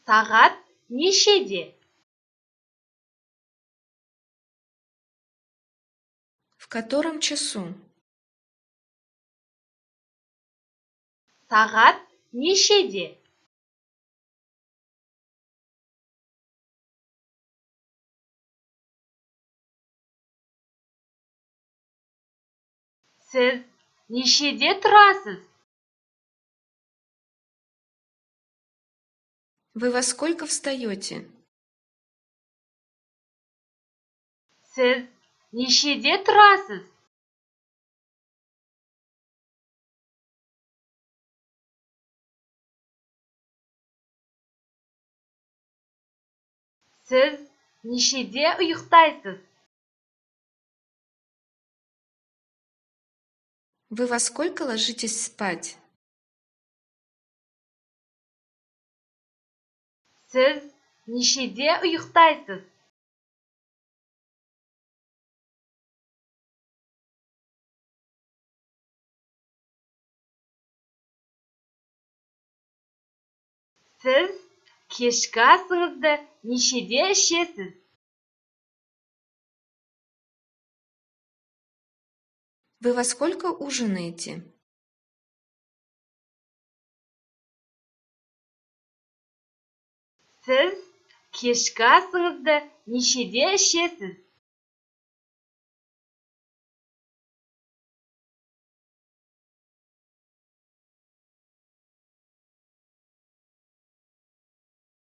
Сағат нешеде? В котором часу? Сағат нешеде? Сіз нешеде тұрасыз? Вы во сколько встаете? Сіз нешеде тұрасыз? Сіз нешеде ұйықтайсыз? Вы во сколько ложитесь спать? Сіз нешеде ұйықтайсыз? Сіз кешкі асыңызды нешеде ішесіз? Вы во сколько ужинаете? Сіз кешкі асыңызды нешеде ішесіз?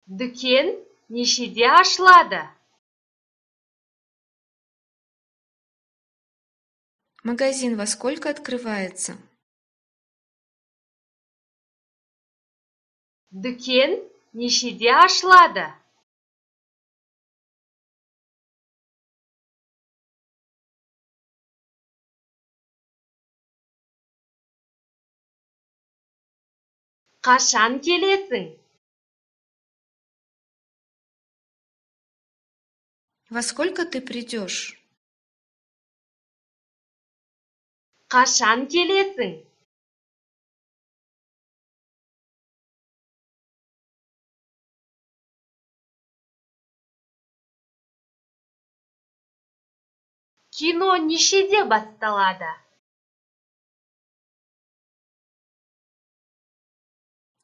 Дүкен нешеде ашылады? Магазин во сколько открывается? Дүкен нешеде ашылады? Қашан келесің? Во сколько ты придешь? Қашан келесің? Кино нешеде басталады?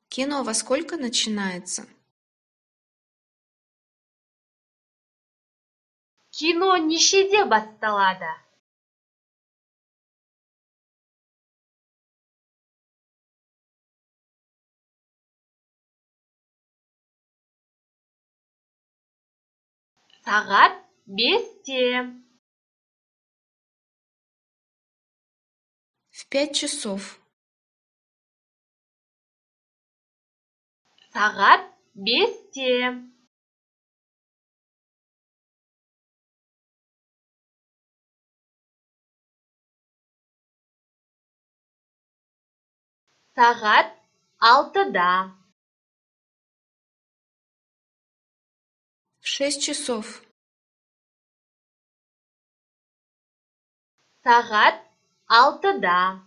Кино во сколько начинается? Кино нешеде басталады? Сағат 5-те. В 5 часов. Сағат 5-те. Сағат 6-да. В 6 часов. Сағат 6-да.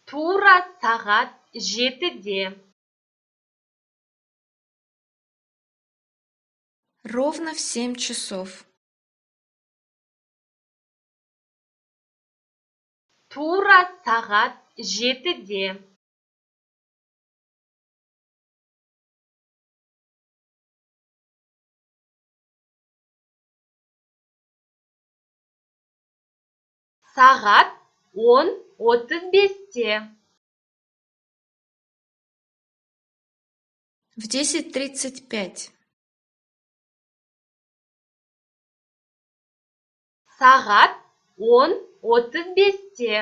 Тура сағат 7-де. Ровно в 7 часов. Тура сағат 7-де. Сағат 10:35-те. В 10:35. Сағат 10:35-те.